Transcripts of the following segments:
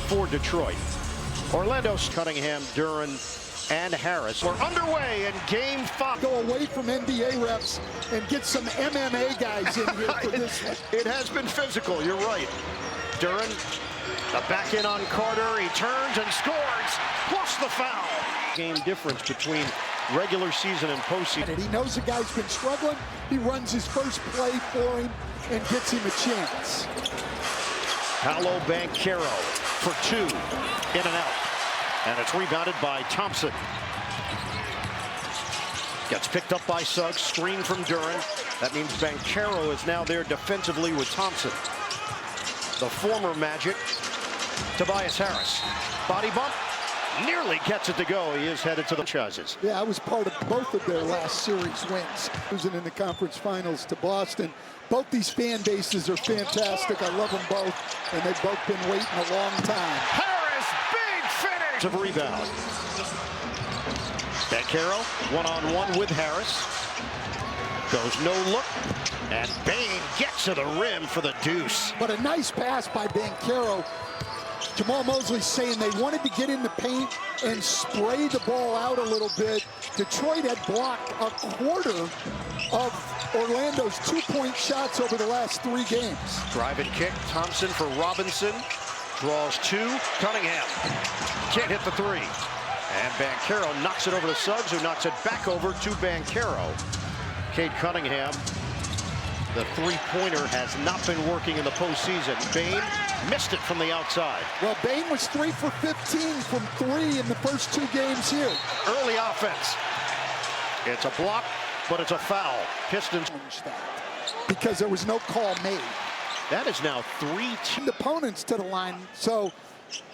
for Detroit. Orlando's Cunningham, Duren, and Harris. We're underway in Game 5. Go away from NBA reps and get some MMA guys in here for this one. It has been physical, you're right. Duren, the back in on Carter, he turns and scores, plus the foul. Game difference between regular season and postseason. He knows the guy's been struggling. He runs his first play for him and gets him a chance. Paolo Banchero for two, in and out. And it's rebounded by Thompson. Gets picked up by Suggs, screen from Duren. That means Banchero is now there defensively with Thompson. The former Magic, Tobias Harris. Body bump, nearly gets it to go. He is headed to the franchises. Yeah, I was part of both of their last series wins. Losing in the conference finals to Boston. Both these fan bases are fantastic. I love them both, and they've both been waiting a long time. Harris, big finish! Of rebound. Banchero, one-on-one with Harris. Goes no look, and Bane gets to the rim for the deuce. But a nice pass by Banchero. Jamal Mosley saying they wanted to get in the paint and spray the ball out a little bit. Detroit had blocked a quarter of Orlando's two-point shots over the last 3 games. Drive and kick, Thompson for Robinson. Draws 2, Cunningham. Can't hit the 3. And Banchero knocks it over to Suggs, who knocks it back over to Banchero. Cade Cunningham, the three-pointer has not been working in the postseason. Bane missed it from the outside. Well, Bane was 3 for 15 from 3 in the first 2 games here. Early offense. It's a block, but it's a foul. Pistons. Because there was no call made. That is now 3 opponents to the line, so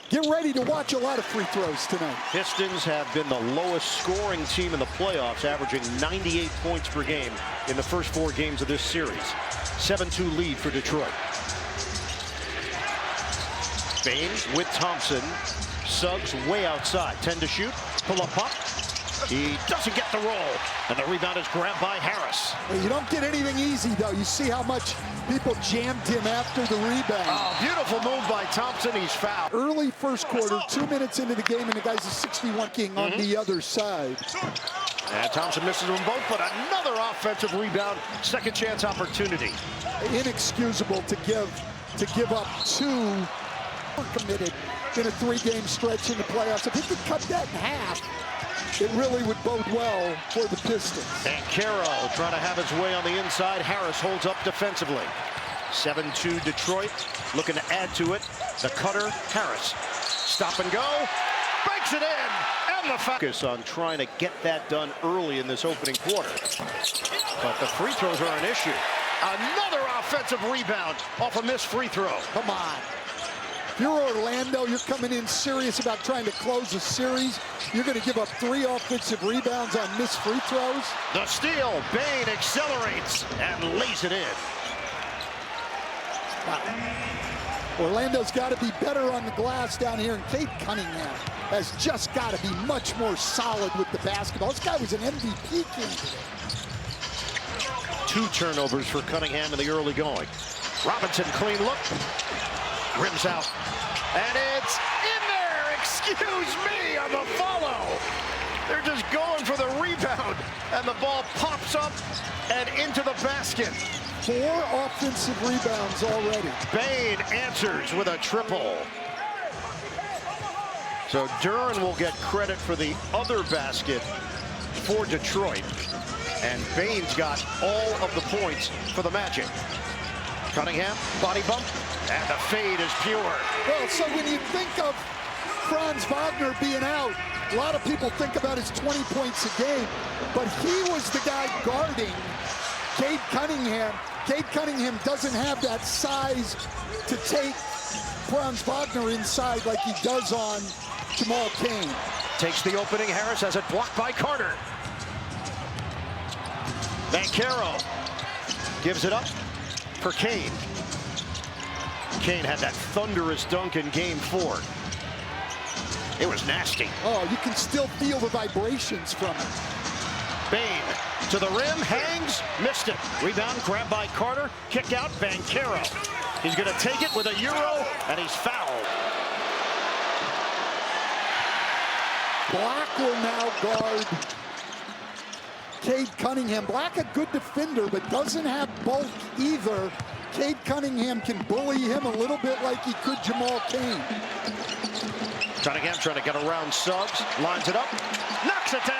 get ready to watch a lot of free throws tonight. Pistons have been the lowest scoring team in the playoffs, averaging 98 points per game in the first 4 games of this series. 7-2 lead for Detroit. Bane with Thompson. Suggs way outside. 10 to shoot. Pull-up pop. He doesn't get the roll. And the rebound is grabbed by Harris. You don't get anything easy, though. You see how much people jammed him after the rebound. Oh, beautiful move by Thompson. He's fouled. Early first quarter, 2 minutes into the game, and the guy's a 61 king on the other side. And Thompson misses them both, but another offensive rebound. Second chance opportunity. Inexcusable to give up 2 committed in a 3-game stretch in the playoffs. If he could cut that in half, it really would bode well for the Pistons. Banchero trying to have his way on the inside. Harris holds up defensively. 7-2 Detroit, looking to add to it. The cutter, Harris. Stop and go. Breaks it in. And the focus on trying to get that done early in this opening quarter. But the free throws are an issue. Another offensive rebound off a missed free throw. Come on. If you're Orlando, you're coming in serious about trying to close a series. You're going to give up 3 offensive rebounds on missed free throws. The steal, Bane accelerates and lays it in. Wow. Orlando's got to be better on the glass down here, and Cade Cunningham has just got to be much more solid with the basketball. This guy was an MVP candidate. 2 turnovers for Cunningham in the early going. Robinson, clean look. Rims out. And it's in there! Excuse me on the follow! They're just going for the rebound. And the ball pops up and into the basket. 4 offensive rebounds already. Bane answers with a triple. So Duren will get credit for the other basket for Detroit. And Bane's got all of the points for the Magic. Cunningham, body bump, and the fade is pure. Well, so when you think of Franz Wagner being out, a lot of people think about his 20 points a game, but he was the guy guarding Cade Cunningham. Cade Cunningham doesn't have that size to take Franz Wagner inside like he does on Jamal Cain. Takes the opening, Harris has it blocked by Carter. Banchero gives it up for Kane. Kane had that thunderous dunk in Game 4. It was nasty. Oh, you can still feel the vibrations from it. Bane to the rim, hangs, missed it. Rebound grabbed by Carter, kick out, Banchero. He's gonna take it with a Euro, and he's fouled. Black will now guard Cade Cunningham. Black a good defender, but doesn't have bulk either. Cade Cunningham can bully him a little bit like he could Jamal Cain. Cunningham trying to get around Suggs, lines it up, knocks it down.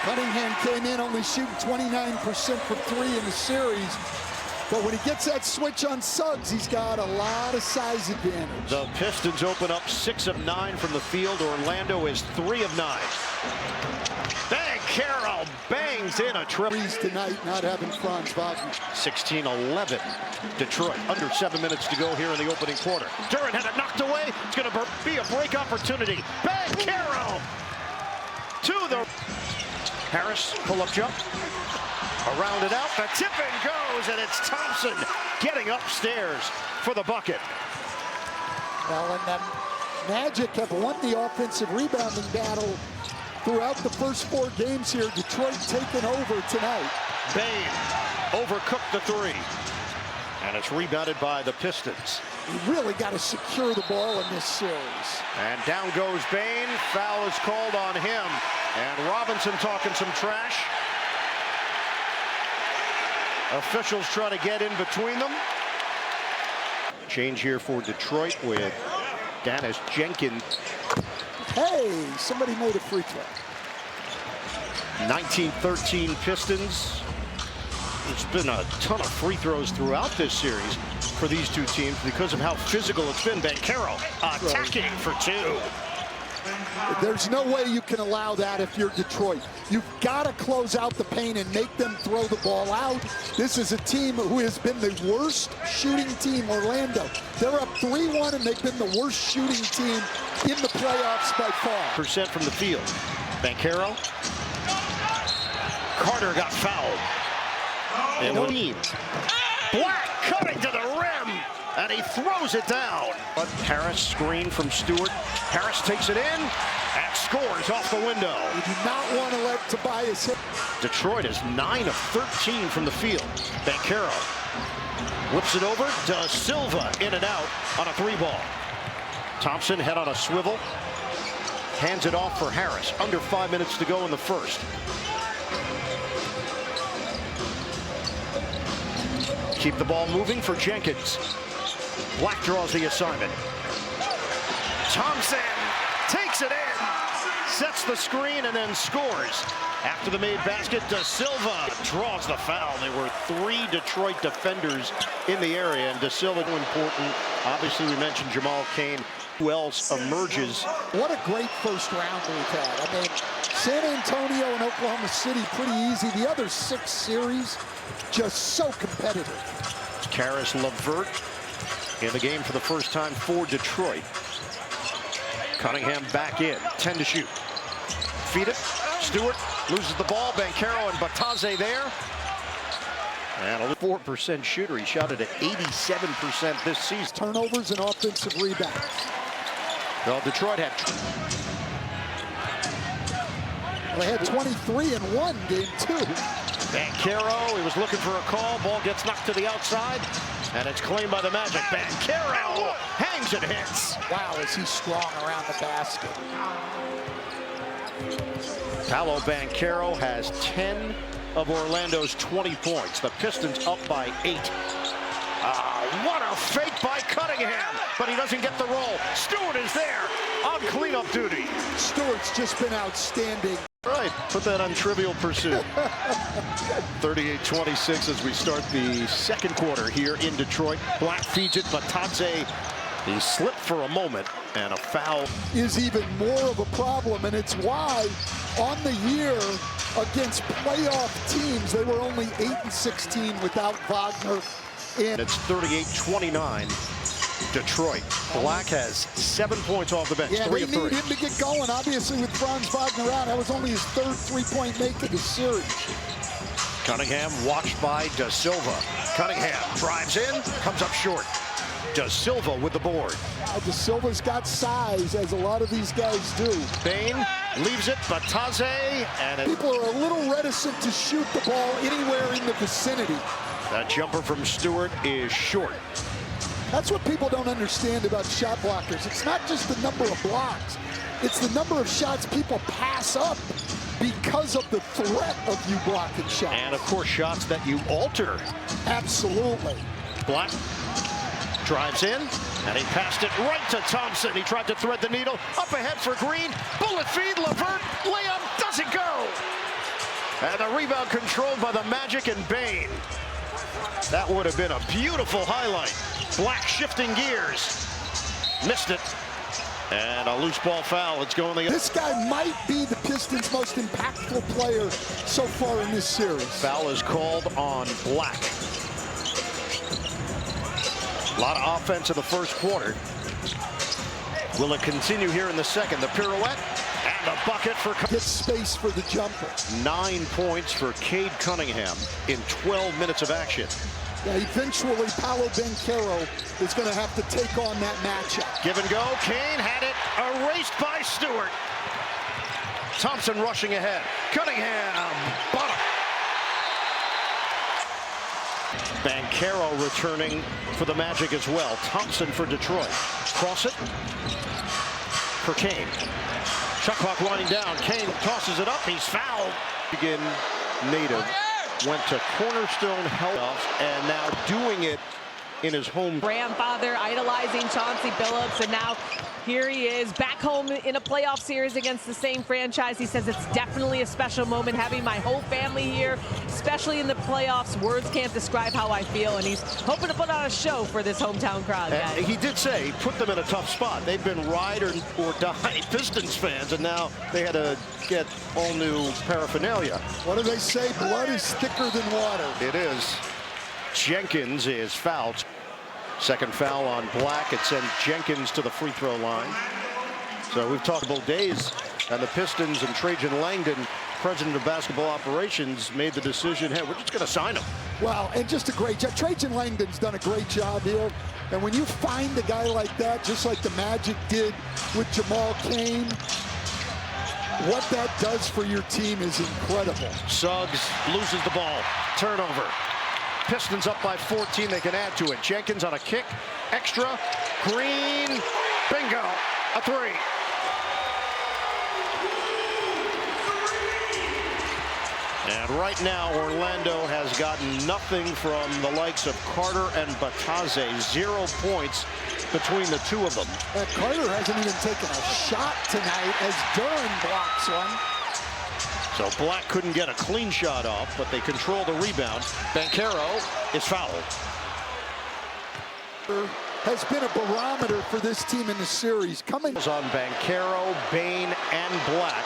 Cunningham came in only shooting 29% from three in the series. But when he gets that switch on Suggs, he's got a lot of size advantage. The Pistons open up 6 of 9 from the field. Orlando is 3 of 9. Banchero bangs in a triple. Tonight, not having Franz Wagner. 16-11. Detroit, under 7 minutes to go here in the opening quarter. Durant had it knocked away. It's going to be a break opportunity. Banchero to the... Harris, pull-up jump. Around it out, the tip-in goes, and it's Thompson getting upstairs for the bucket. Well, and the Magic have won the offensive rebounding battle throughout the first 4 games here. Detroit taking over tonight. Bane overcooked the three, and it's rebounded by the Pistons. You really got to secure the ball in this series. And down goes Bane. Foul is called on him. And Robinson talking some trash. Officials try to get in between them. Change here for Detroit with Dennis Jenkins. Hey, somebody made a free throw. 19-13 Pistons. There's been a ton of free throws throughout this series for these two teams because of how physical it's been. Banchero attacking for 2. There's no way you can allow that if you're Detroit. You've got to close out the paint and make them throw the ball out. This is a team who has been the worst shooting team, Orlando. They're up 3-1, and they've been the worst shooting team in the playoffs by far. Percent from the field. Banchero. Carter got fouled. And lead. Black cutting to the rim, and he throws it down. But Harris screen from Stewart. Harris takes it in and scores off the window. You do not want to let Tobias hit. Detroit is 9 of 13 from the field. Banchero whips it over. Da Silva in and out on a 3-ball. Thompson head on a swivel. Hands it off for Harris. Under 5 minutes to go in the first. Keep the ball moving for Jenkins. Black draws the assignment. Thompson takes it in, sets the screen, and then scores. After the made basket, Da Silva draws the foul. There were 3 Detroit defenders in the area, and Da Silva important. Obviously, we mentioned Jamal Cain. Who else emerges? What a great first round we've had. I mean, San Antonio and Oklahoma City pretty easy. The other 6 series, just so competitive. Caris LeVert in the game for the first time for Detroit. Cunningham back in, 10 to shoot. Feed it, Stewart loses the ball. Banchero and Bataze there. And a 4% shooter. He shot it at 87% this season. Turnovers and offensive rebounds. Well, Detroit had... They had 23 in 1 game 2. Banchero, he was looking for a call. Ball gets knocked to the outside, and it's claimed by the Magic. Banchero hangs and hits. Wow, is he strong around the basket. Paolo Banchero has 10 of Orlando's 20 points. The Pistons up by 8. What a fake by Cunningham, but he doesn't get the roll. Stewart is there on cleanup duty. Stewart's just been outstanding. Right, put that on Trivial Pursuit. 38-26 as we start the second quarter here in Detroit. Black feeds it, but Tadze, he slipped for a moment, and a foul. Is even more of a problem, and it's why on the year against playoff teams, they were only 8-16 without Wagner. And it's 38-29. Detroit. Black has 7 points off the bench. Yeah, 3 they of 3. need him to get going. Obviously, with Franz Wagner out, that was only his 3rd 3-point make of the series. Cunningham watched by Da Silva. Cunningham drives in, comes up short. Da Silva with the board. Da Silva's got size, as a lot of these guys do. Bane leaves it, Bataze, and people are a little reticent to shoot the ball anywhere in the vicinity. That jumper from Stewart is short. That's what people don't understand about shot blockers. It's not just the number of blocks. It's the number of shots people pass up because of the threat of you blocking shots. And, of course, shots that you alter. Absolutely. Black drives in, and he passed it right to Thompson. He tried to thread the needle. Up ahead for Green. Bullet feed. Levert. Layup. Doesn't go. And the rebound controlled by the Magic and Bane. That would have been a beautiful highlight. Black shifting gears. Missed it. And a loose ball foul. It's going the other. This guy might be the Pistons' most impactful player so far in this series. Foul is called on Black. A lot of offense in the first quarter. Will it continue here in the second? The pirouette and the bucket for... Get space for the jumper. 9 points for Cade Cunningham in 12 minutes of action. Yeah, eventually, Paolo Banchero is going to have to take on that matchup. Give and go. Kane had it erased by Stewart. Thompson rushing ahead. Cunningham. Bottom. Banchero returning for the Magic as well. Thompson for Detroit. Cross it for Kane. Shot clock winding down. Kane tosses it up. He's fouled. Again, native went to Cornerstone Health and now doing it in his home. Grandfather idolizing Chauncey Billups, and now here he is back home in a playoff series against the same franchise. He says it's definitely a special moment having my whole family here, especially in the playoffs. Words can't describe how I feel, and he's hoping to put on a show for this hometown crowd, guys. He did say he put them in a tough spot. They've been ride or die Pistons fans, and now they had to get all new paraphernalia. What do they say? Blood is thicker than water. It is. Jenkins is fouled. Second foul on Black. It sends Jenkins to the free throw line. So we've talked about days, and the Pistons and Trajan Langdon, president of basketball operations, made the decision, hey, we're just going to sign him. Well, and just a great job. Trajan Langdon's done a great job here. And when you find a guy like that, just like the Magic did with Jamal Cain, what that does for your team is incredible. Suggs loses the ball. Turnover. Pistons up by 14. They can add to it. Jenkins on a kick. Extra. Green. Bingo. A three. And right now, Orlando has gotten nothing from the likes of Carter and Batase. 0 points between the two of them. Carter hasn't even taken a shot tonight as Duran blocks one. So Black couldn't get a clean shot off, but they control the rebound. Banchero is fouled. Has been a barometer for this team in the series. Coming on Banchero, Bane, and Black.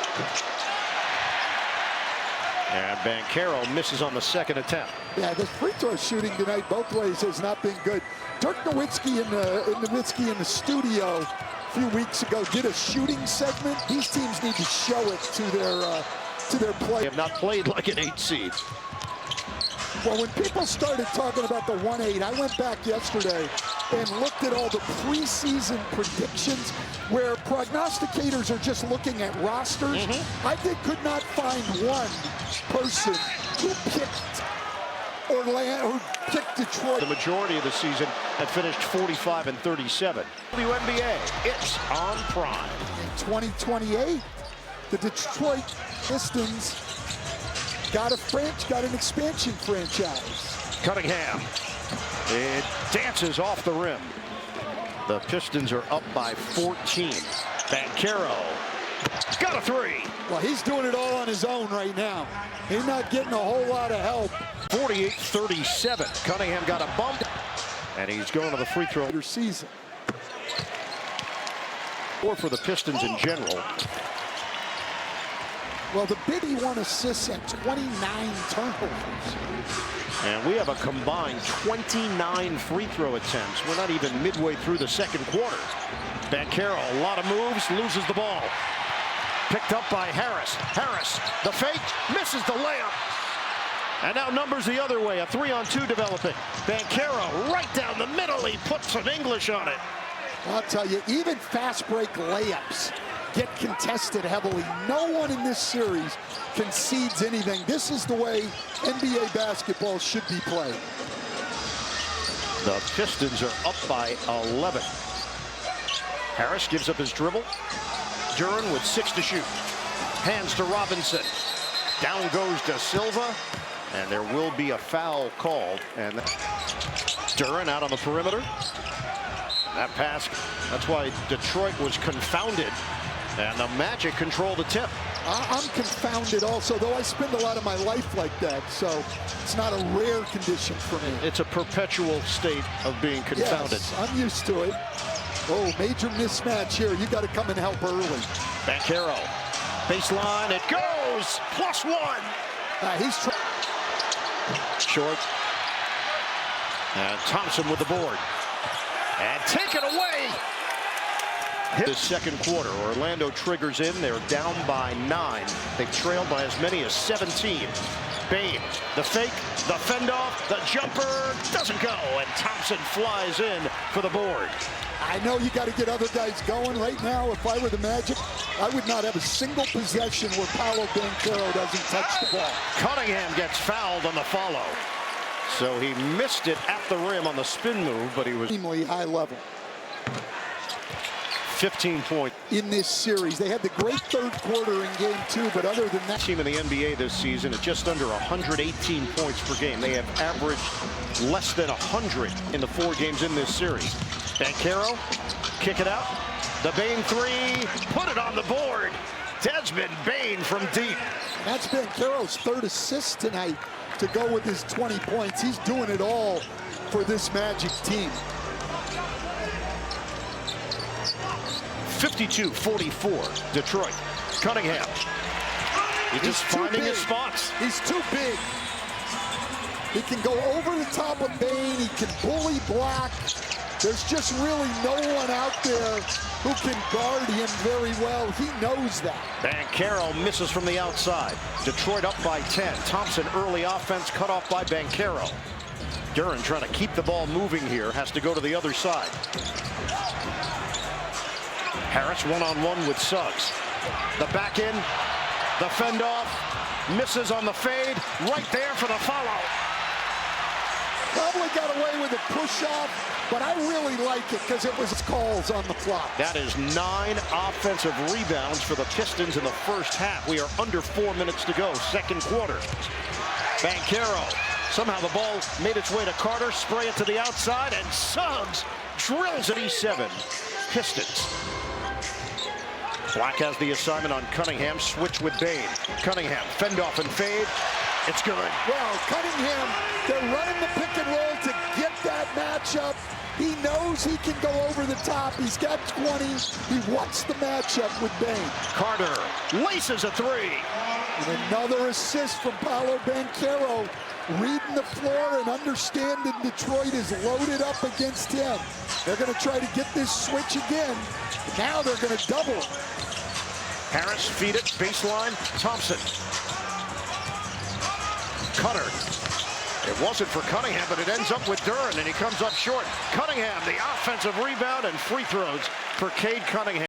And Banchero misses on the second attempt. Yeah, the free throw shooting tonight both ways has not been good. Dirk Nowitzki in the studio a few weeks ago did a shooting segment. These teams need to show it to their play. They have not played like an 8 seed. Well, when people started talking about the 1-8, I went back yesterday and looked at all the preseason predictions where prognosticators are just looking at rosters. I could not find one person who picked Orlando, who picked Detroit. The majority of the season had finished 45 and 37. WNBA, it's on Prime. In 2028, the Detroit Pistons got an expansion franchise. Cunningham. It dances off the rim. The Pistons are up by 14. Banchero got a three. Well, he's doing it all on his own right now. He's not getting a whole lot of help. 48-37. Cunningham got a bump, and he's going to the free throw. Season. Or for the Pistons in general. Well, the big 1 assists and 29 turnovers. And we have a combined 29 free throw attempts. We're not even midway through the second quarter. Banchero, a lot of moves, loses the ball. Picked up by Harris. Harris, the fake, misses the layup. And now numbers the other way, a 3-on-2 developing. Banchero right down the middle, he puts some English on it. I'll tell you, even fast break layups get contested heavily. No one in this series concedes anything. This is the way NBA basketball should be played. The Pistons are up by 11. Harris gives up his dribble. Duren with 6 to shoot. Hands to Robinson. Down goes De Silva. And there will be a foul called. And Duren out on the perimeter. That pass, that's why Detroit was confounded. And the Magic control the tip. I'm confounded also, though I spend a lot of my life like that, so it's not a rare condition for me. It's a perpetual state of being confounded. Yes, I'm used to it. Oh, major mismatch here. You got to come and help early. Banchero, baseline, it goes, +1. He's short. And Thompson with the board. And taken away. The second quarter, Orlando triggers in. They're down by 9. They've trailed by as many as 17. Bane, the fake, the fend off, the jumper doesn't go, and Thompson flies in for the board. I know you got to get other guys going right now. If I were the Magic, I would not have a single possession where Paolo Banchero doesn't touch the ball. Cunningham gets fouled on the follow. So he missed it at the rim on the spin move, but he was extremely high level. 15 points in this series. They had the great third quarter in game 2, but other than that, team in the NBA this season at just under 118 points per game. They have averaged less than 100 in the 4 games in this series. Banchero, kick it out. The Bane 3, put it on the board. Desmond Bane from deep. And that's Banchero's 3rd assist tonight to go with his 20 points. He's doing it all for this Magic team. 52-44, Detroit. Cunningham. He's just finding his spots. He's too big. He can go over the top of Bane. He can bully block. There's just really no one out there who can guard him very well. He knows that. Banchero misses from the outside. Detroit up by 10. Thompson early offense cut off by Banchero. Duren trying to keep the ball moving here. Has to go to the other side. Harris one-on-one with Suggs. The back in, the fend off, misses on the fade, right there for the follow. Probably got away with a push-off, but I really like it because it was calls on the clock. That is 9 offensive rebounds for the Pistons in the first half. We are under 4 minutes to go, second quarter. Banchero, somehow the ball made its way to Carter, spray it to the outside, and Suggs drills it. E7, Pistons. Black has the assignment on Cunningham. Switch with Bane. Cunningham, fend off and fade. It's good. Well, Cunningham, they're running the pick and roll to get that matchup. He knows he can go over the top. He's got 20. He wants the matchup with Bane. Carter laces a 3. And another assist from Paolo Banchero. Reading the floor and understanding Detroit is loaded up against him. They're going to try to get this switch again. Now they're going to double it. Harris feed it, baseline, Thompson. Cutter. It wasn't for Cunningham, but it ends up with Duren, and he comes up short. Cunningham, the offensive rebound and free throws for Cade Cunningham.